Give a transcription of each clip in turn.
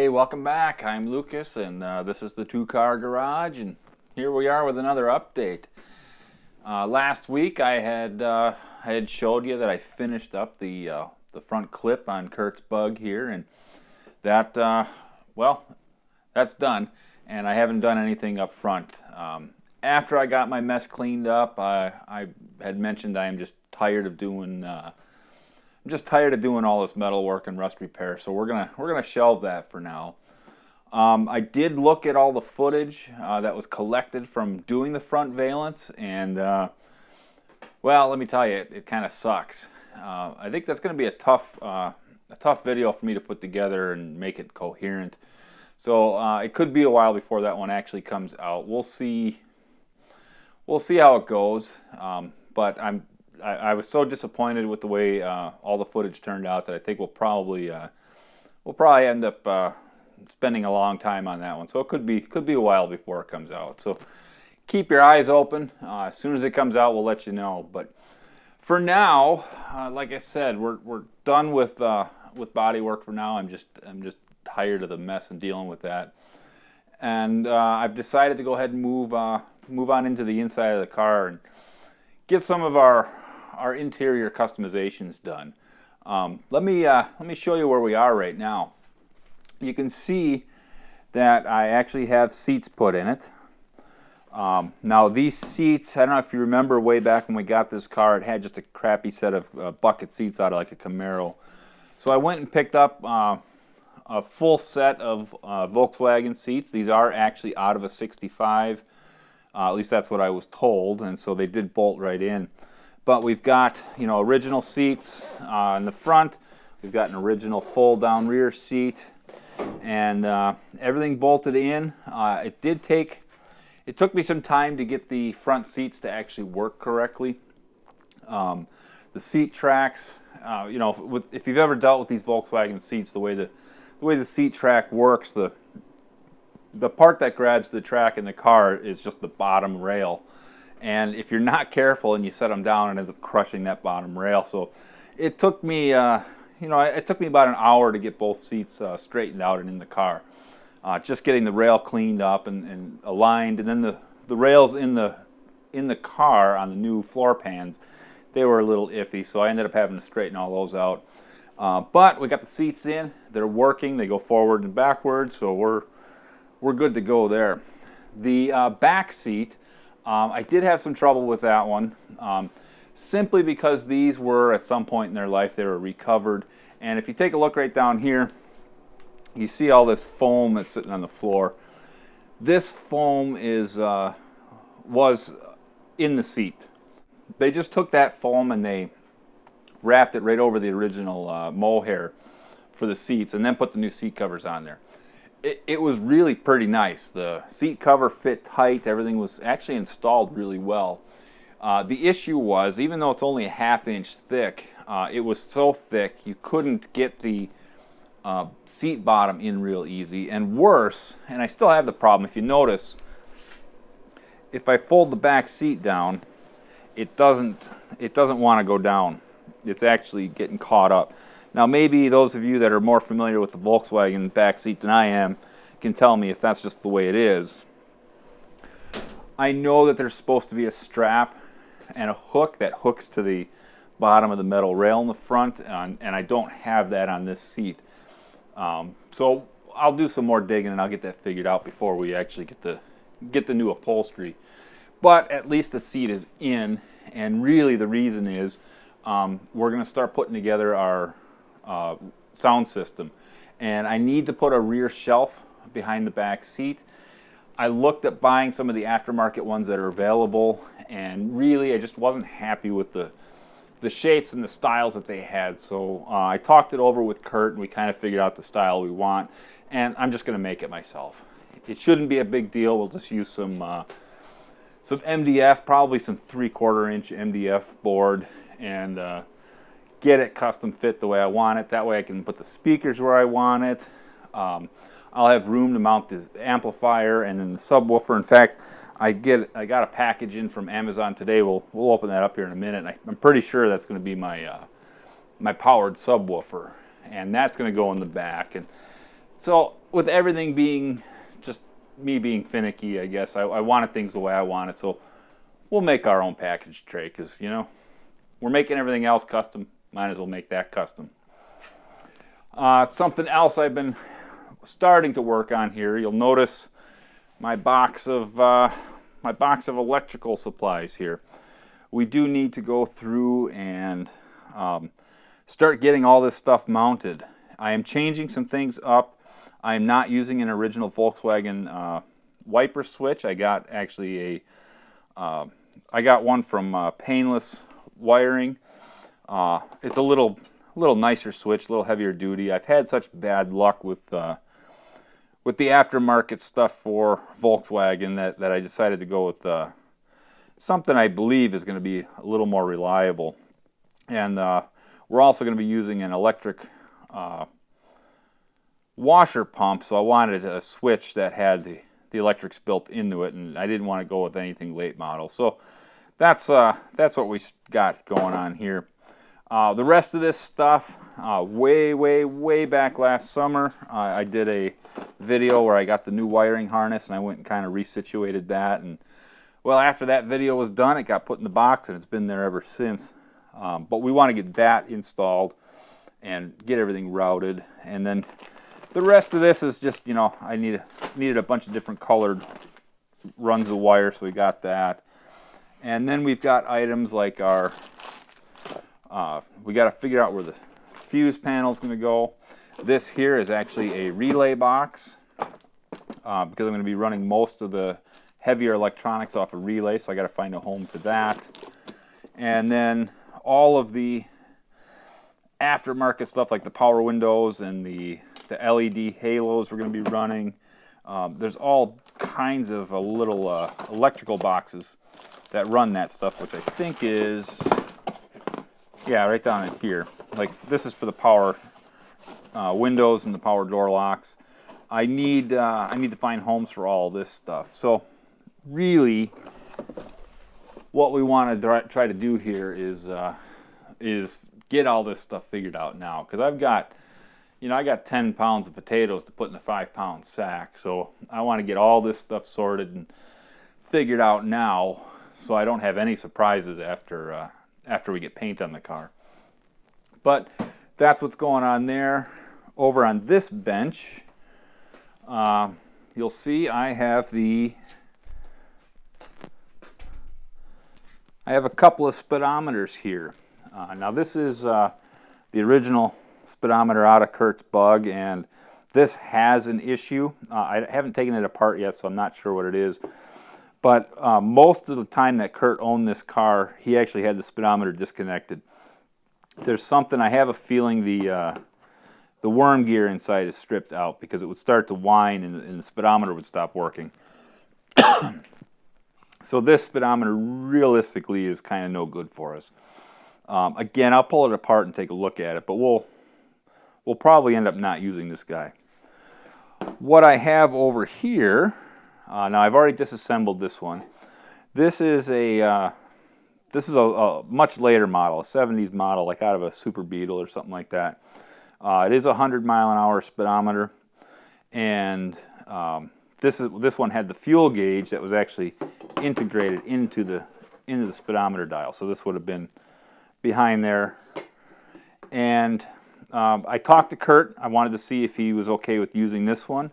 Hey, welcome back. I'm Lucas, and this is the Two Car Garage, and here we are with another update. Last week I had showed you that I finished up the front clip on Curt's bug here, and that well, that's done, and I haven't done anything up front. After I got my mess cleaned up, I had mentioned I am just tired of doing. I'm just tired of doing all this metal work and rust repair, so we're gonna shelve that for now. I did look at all the footage that was collected from doing the front valence, and well, let me tell you, it kind of sucks. I think that's going to be a tough video for me to put together and make it coherent. So it could be a while before that one actually comes out. We'll see. We'll see how it goes. But I was so disappointed with the way all the footage turned out that I think we'll probably end up spending a long time on that one. So it could be a while before it comes out. So keep your eyes open. As soon as it comes out, we'll let you know. But for now, like I said, we're done with body work for now. I'm just tired of the mess and dealing with that. And I've decided to go ahead and move on into the inside of the car and get some of our interior customizations done. Let me show you where we are right now. You can see that I actually have seats put in it. Now these seats, I don't know if you remember way back when we got this car, it had just a crappy set of bucket seats out of like a Camaro. So I went and picked up a full set of Volkswagen seats. These are actually out of a 65. At least that's what I was told, and so they did bolt right in. But we've got, you know, original seats in the front. We've got an original fold-down rear seat, and everything bolted in. It took me some time to get the front seats to actually work correctly. The seat tracks, you know, if you've ever dealt with these Volkswagen seats, the way the seat track works, the part that grabs the track in the car is just the bottom rail. And if you're not careful and you set them down, it ends up crushing that bottom rail. So it took me, it took me about an hour to get both seats straightened out and in the car. Just getting the rail cleaned up and aligned, and then the rails in the car on the new floor pans, they were a little iffy. So I ended up having to straighten all those out. But we got the seats in; they're working. They go forward and backwards, so we're good to go there. The back seat. I did have some trouble with that one, simply because these were, at some point in their life, they were recovered. And if you take a look right down here, you see all this foam that's sitting on the floor. This foam was in the seat. They just took that foam and they wrapped it right over the original mohair for the seats, and then put the new seat covers on there. It was really pretty nice. The seat cover fit tight. Everything was actually installed really well. The issue was, even though it's only a ½ inch thick, it was so thick you couldn't get the seat bottom in real easy. And worse, and I still have the problem, if you notice, if I fold the back seat down, it doesn't want to go down. It's actually getting caught up. Now, maybe those of you that are more familiar with the Volkswagen back seat than I am can tell me if that's just the way it is. I know that there's supposed to be a strap and a hook that hooks to the bottom of the metal rail in the front, and I don't have that on this seat. So I'll do some more digging and I'll get that figured out before we actually get the new upholstery. But at least the seat is in, and really the reason is we're going to start putting together our sound system, and I need to put a rear shelf behind the back seat. I looked at buying some of the aftermarket ones that are available, and really I just wasn't happy with the shapes and the styles that they had. So I talked it over with Curt, and we kind of figured out the style we want, and I'm just going to make it myself. It shouldn't be a big deal. We'll just use some MDF, probably some 3/4 inch MDF board, and get it custom fit the way I want it. That way I can put the speakers where I want it. I'll have room to mount the amplifier and then the subwoofer. In fact, I got a package in from Amazon today. We'll open that up here in a minute. I'm pretty sure that's going to be my powered subwoofer, and that's going to go in the back. And so with everything being just me being finicky, I guess, I wanted things the way I want it. So we'll make our own package tray because, you know, we're making everything else custom. Might as well make that custom. Something else I've been starting to work on here. You'll notice my box of electrical supplies here. We do need to go through and start getting all this stuff mounted. I am changing some things up. I am not using an original Volkswagen wiper switch. I got actually I got one from Painless Wiring. It's a little nicer switch, a little heavier duty. I've had such bad luck with the aftermarket stuff for Volkswagen that I decided to go with something I believe is going to be a little more reliable. And we're also going to be using an electric washer pump, so I wanted a switch that had the electrics built into it, and I didn't want to go with anything late model. So that's what we got going on here. The rest of this stuff, way back last summer, I did a video where I got the new wiring harness and I went and kind of resituated that. And well, after that video was done, it got put in the box and it's been there ever since. But we want to get that installed and get everything routed. And then the rest of this is just, you know, I needed a bunch of different colored runs of wire, so we got that. And then we've got items like our we got to figure out where the fuse panel is going to go. This here is actually a relay box because I'm going to be running most of the heavier electronics off a relay, so I got to find a home for that. And then all of the aftermarket stuff like the power windows and the LED halos we're going to be running. There's all kinds of little electrical boxes that run that stuff, which I think is, yeah, right down in here. Like this is for the power windows and the power door locks. I need to find homes for all this stuff. So really, what we want to try to do here is get all this stuff figured out now, because I've got, you know, I got 10 pounds of potatoes to put in a 5-pound sack. So I want to get all this stuff sorted and figured out now, so I don't have any surprises after we get paint on the car. But that's what's going on there. Over on this bench, you'll see I have a couple of speedometers here. Now this is the original speedometer out of Curt's Bug, and this has an issue. I haven't taken it apart yet, so I'm not sure what it is. But most of the time that Curt owned this car, he actually had the speedometer disconnected. There's something, I have a feeling the worm gear inside is stripped out, because it would start to whine and the speedometer would stop working. So this speedometer realistically is kind of no good for us. Again, I'll pull it apart and take a look at it, but we'll probably end up not using this guy. What I have over here, now I've already disassembled this one. This is a much later model, a 70s model, like out of a Super Beetle or something like that. It is a 100-mile-an-hour speedometer, and this one had the fuel gauge that was actually integrated into the speedometer dial. So this would have been behind there. And I talked to Curt. I wanted to see if he was okay with using this one,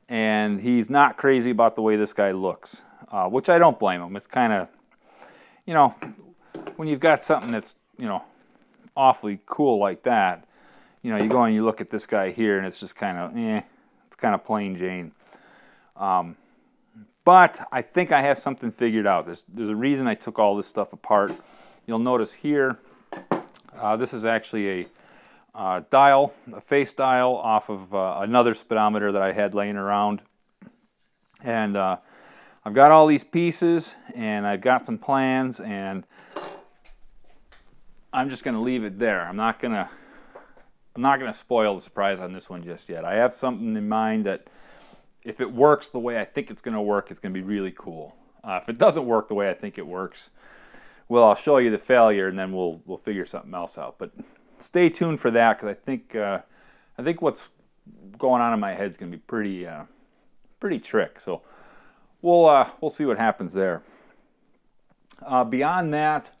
and he's not crazy about the way this guy looks, which I don't blame him. It's kind of, you know, when you've got something that's, you know, awfully cool like that, you know, you go and you look at this guy here and it's just kind of, it's kind of plain Jane. But I think I have something figured out. There's a reason I took all this stuff apart. You'll notice here, this is actually a dial, a face dial off of another speedometer that I had laying around. And I've got all these pieces, and I've got some plans, and I'm just going to leave it there. I'm not going to spoil the surprise on this one just yet. I have something in mind that if it works the way I think it's going to work, it's going to be really cool. If it doesn't work the way I think it works, well, I'll show you the failure, and then we'll figure something else out. But stay tuned for that, because I think what's going on in my head is going to be pretty trick. So we'll see what happens there. Beyond that,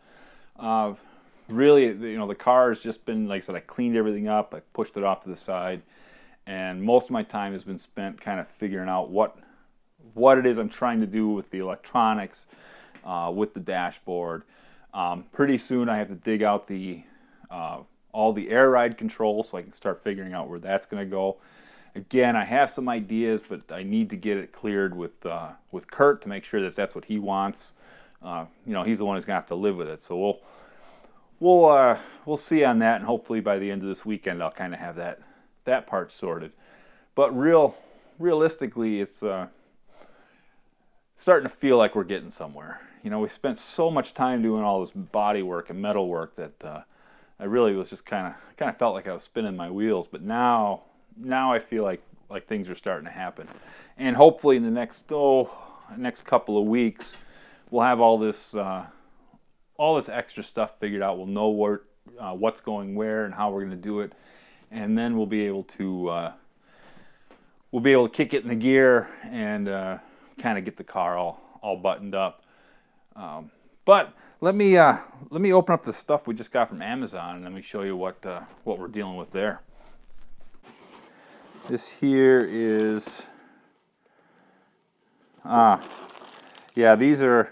really, the car has just been, like I said, I cleaned everything up, I pushed it off to the side, and most of my time has been spent kind of figuring out what it is I'm trying to do with the electronics, with the dashboard. Pretty soon I have to dig out all the air ride controls so I can start figuring out where that's going to go. Again, I have some ideas, but I need to get it cleared with Curt to make sure that that's what he wants. He's the one who's going to have to live with it. So we'll see on that, and hopefully by the end of this weekend I'll kind of have that part sorted. But realistically, it's starting to feel like we're getting somewhere. We spent so much time doing all this body work and metal work that I really was just kind of felt like I was spinning my wheels. But now I feel like things are starting to happen, and hopefully in the next couple of weeks we'll have all this extra stuff figured out. We'll know what's going where and how we're going to do it, and then we'll be able to kick it in the gear and kind of get the car all buttoned up. But let me open up the stuff we just got from Amazon, and let me show you what we're dealing with there. This here is yeah, these are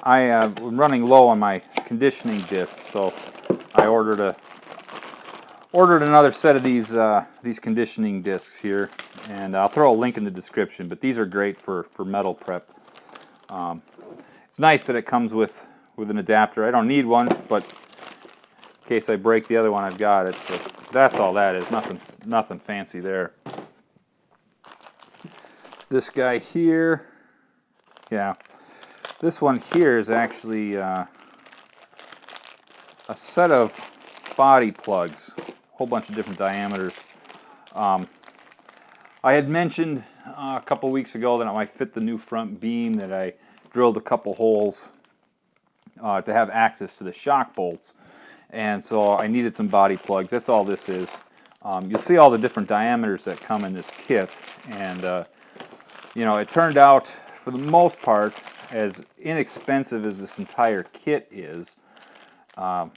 I'm running low on my conditioning discs, so I ordered another set of these conditioning discs here, and I'll throw a link in the description. But these are great for metal prep. It's nice that it comes with an adapter. I don't need one, but in case I break the other one I've got it. So that's all that is. Nothing fancy there. This guy here, yeah. This one here is actually a set of body plugs, a whole bunch of different diameters. I had mentioned a couple weeks ago that it might fit the new front beam, that I drilled a couple holes to have access to the shock bolts, and so I needed some body plugs. That's all this is. You'll see all the different diameters that come in this kit, and it turned out, for the most part, as inexpensive as this entire kit is, I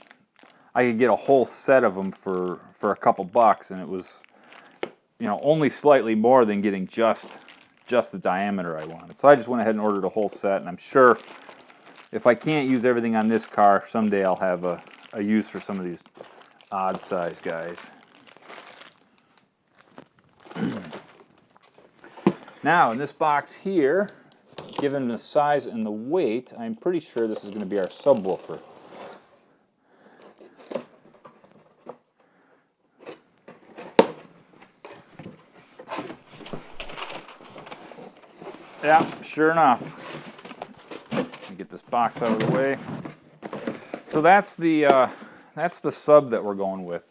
could get a whole set of them for a couple bucks, and it was only slightly more than getting just the diameter I wanted. So I just went ahead and ordered a whole set, and I'm sure if I can't use everything on this car, someday I'll have a use for some of these odd size guys. Now, in this box here, given the size and the weight, I'm pretty sure this is going to be our subwoofer. Yeah, sure enough. Let me get this box out of the way. So that's the sub that we're going with.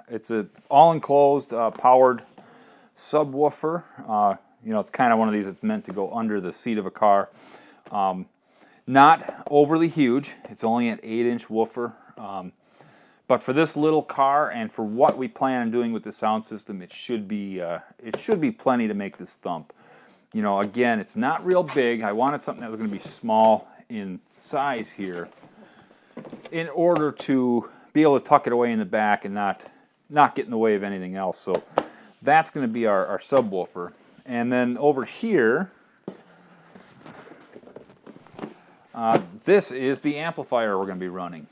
It's a all-enclosed powered subwoofer. It's kind of one of these that's meant to go under the seat of a car. Not overly huge. It's only an 8-inch woofer. But for this little car and for what we plan on doing with the sound system, it should be plenty to make this thump. Again, it's not real big. I wanted something that was going to be small in size here, in order to be able to tuck it away in the back and not get in the way of anything else. So that's going to be our subwoofer. And then over here, this is the amplifier we're going to be running.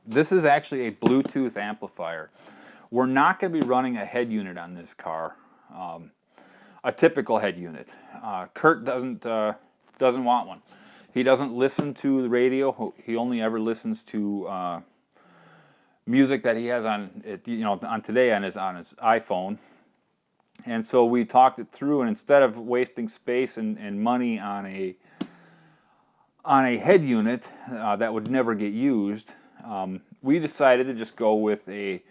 This is actually a Bluetooth amplifier. We're not going to be running a head unit on this car, a typical head unit. Curt doesn't want one. He doesn't listen to the radio. He only ever listens to music that he has on his iPhone. And so we talked it through, and instead of wasting space and money on a head unit that would never get used, we decided to just go with a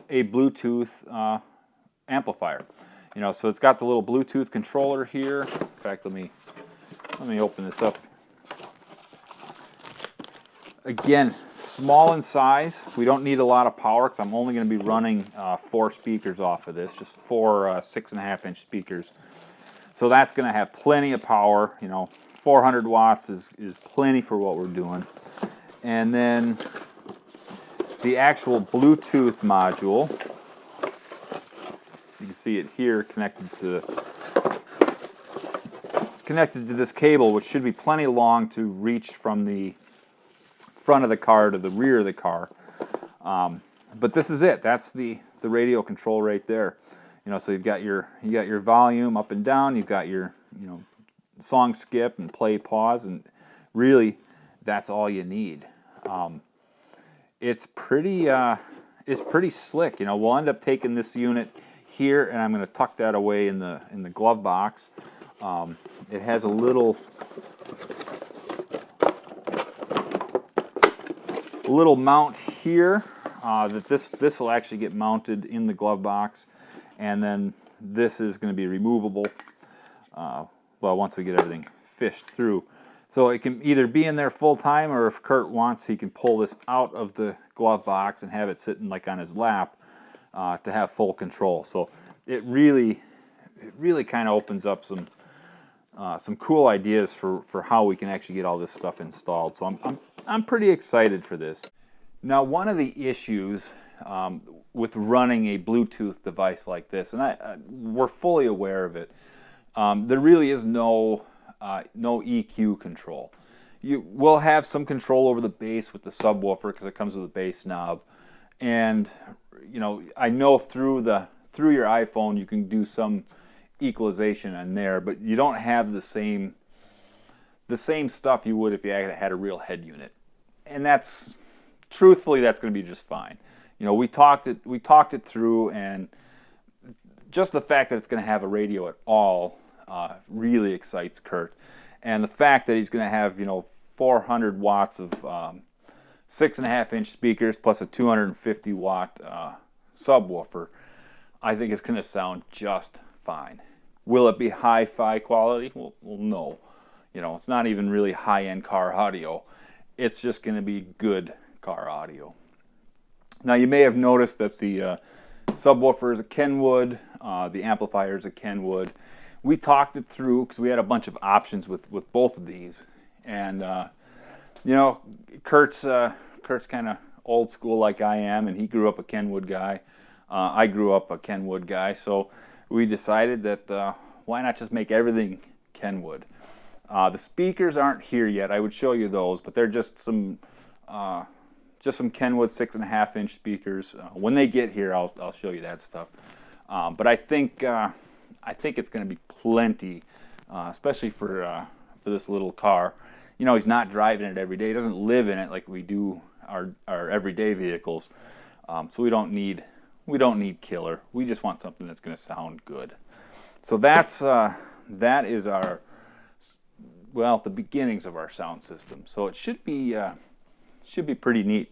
Bluetooth amplifier. So it's got the little Bluetooth controller here. In fact, let me open this up. Again, small in size. We don't need a lot of power because I'm only going to be running 4 speakers off of this, just 4 6.5-inch speakers. So that's going to have plenty of power. You know, 400 watts is plenty for what we're doing. And then the actual Bluetooth module, you can see it here connected to this cable, which should be plenty long to reach from the front of the car to the rear of the car. But this is it. That's the radio control right there. You know, so you've got your volume up and down. You've got your song skip and play pause, and really that's all you need. It's pretty slick. You know, we'll end up taking this unit here, and I'm going to tuck that away in the glove box. It has a little mount here that this will actually get mounted in the glove box, and then this is going to be removable. Well, once we get everything fished through. So it can either be in there full time, or if Curt wants, he can pull this out of the glove box and have it sitting like on his lap to have full control. So it really kind of opens up some cool ideas for how we can actually get all this stuff installed. So I'm pretty excited for this. Now, one of the issues with running a Bluetooth device like this, and we're fully aware of it, there really is no EQ control. You will have some control over the bass with the subwoofer because it comes with a bass knob, and I know through your iPhone you can do some equalization on there, but you don't have the same stuff you would if you had a real head unit, and truthfully that's going to be just fine. We talked it through, and just the fact that it's going to have a radio at all really excites Curt, and the fact that he's going to have 400 watts of 6.5-inch speakers plus a 250 watt subwoofer, I think it's going to sound just fine. Will it be hi-fi quality? Well, no. It's not even really high-end car audio. It's just going to be good car audio. Now, you may have noticed that the subwoofer is a Kenwood, the amplifier is a Kenwood. We talked it through because we had a bunch of options with both of these, and Kurt's kind of old school like I am, and he grew up a Kenwood guy. I grew up a Kenwood guy, so we decided that why not just make everything Kenwood. The speakers aren't here yet. I would show you those, but they're just some Kenwood 6.5-inch speakers. When they get here, I'll show you that stuff. But I think it's going to be plenty, especially for this little car. He's not driving it every day. He doesn't live in it like we do our everyday vehicles. So we don't need killer. We just want something that's going to sound good. So that is the beginnings of our sound system. So it should be pretty neat.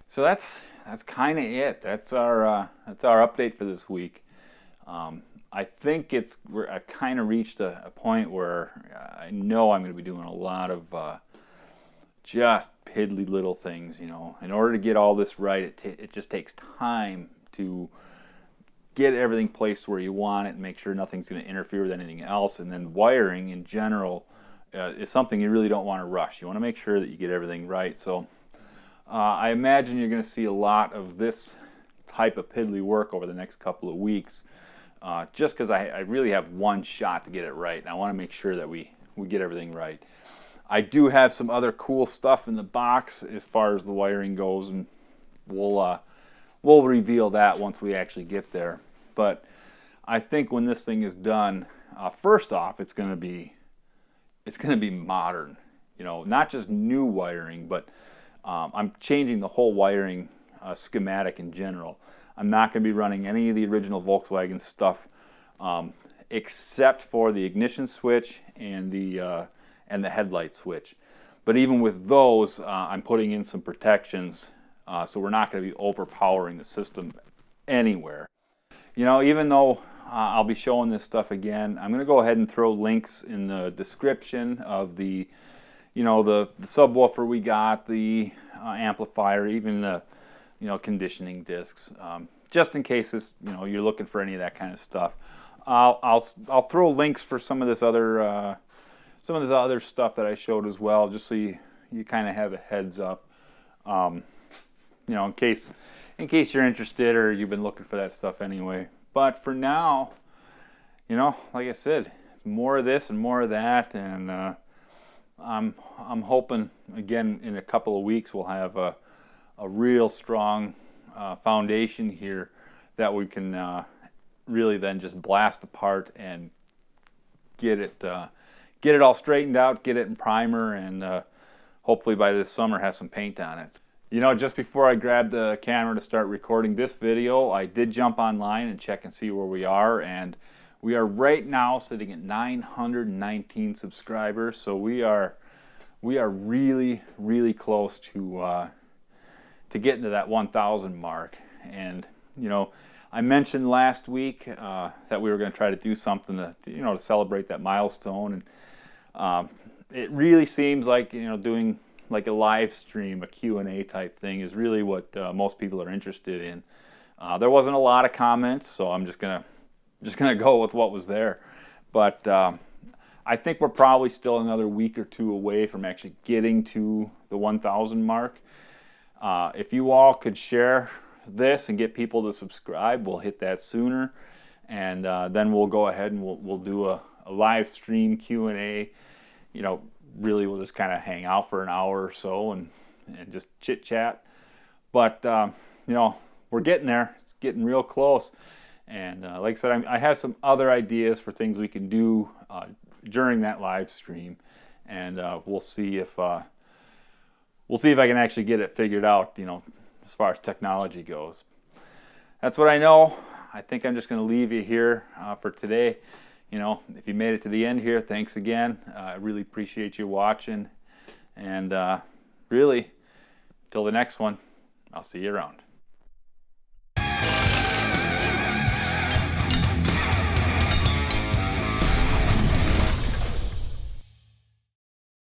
So that's kind of it. That's our update for this week. I think I've kind of reached a point where I know I'm going to be doing a lot of just piddly little things. In order to get all this right, it just takes time to get everything placed where you want it and make sure nothing's going to interfere with anything else. And then wiring in general is something you really don't want to rush. You want to make sure that you get everything right. So I imagine you're going to see a lot of this type of piddly work over the next couple of weeks, just because I really have one shot to get it right, and I want to make sure that we get everything right. I do have some other cool stuff in the box as far as the wiring goes, and we'll reveal that once we actually get there. But I think when this thing is done, first off, it's going to be modern. Not just new wiring, but I'm changing the whole wiring schematic in general. I'm not going to be running any of the original Volkswagen stuff, except for the ignition switch and the headlight switch. But even with those, I'm putting in some protections, so we're not going to be overpowering the system anywhere. Even though I'll be showing this stuff again, I'm going to go ahead and throw links in the description of the you know, the subwoofer we got, the amplifier, even the, you know, conditioning discs, just in case this, you know, you're looking for any of that kind of stuff. I'll throw links for some of this other stuff that I showed as well, just so you kind of have a heads up, you know, in case you're interested or you've been looking for that stuff anyway. But for now, you know, like I said, it's more of this and more of that, and I'm hoping again in a couple of weeks we'll have a real strong foundation here that we can really then just blast apart and get it all straightened out, get it in primer, and hopefully by this summer have some paint on it. You know, just before I grabbed the camera to start recording this video, I did jump online and check and see where we are, and we are right now sitting at 919 subscribers. So we are really, really close to getting to that 1,000 mark. And you know, I mentioned last week that we were going to try to do something to, you know, to celebrate that milestone, and it really seems like, you know, doing like a live stream, a Q&A type thing is really what most people are interested in. There wasn't a lot of comments, so I'm just gonna go with what was there. But I think we're probably still another week or two away from actually getting to the 1,000 mark. If you all could share this and get people to subscribe, we'll hit that sooner, and then we'll go ahead and we'll do a live stream Q&A. You know, really we'll just kind of hang out for an hour or so and just chit chat. But you know, we're getting there. It's getting real close. And like I said, I have some other ideas for things we can do during that live stream, and we'll see if I can actually get it figured out, you know, as far as technology goes. That's what I know. I think I'm just going to leave you here for today. You know, if you made it to the end here, thanks again. I really appreciate you watching. And really, till the next one, I'll see you around.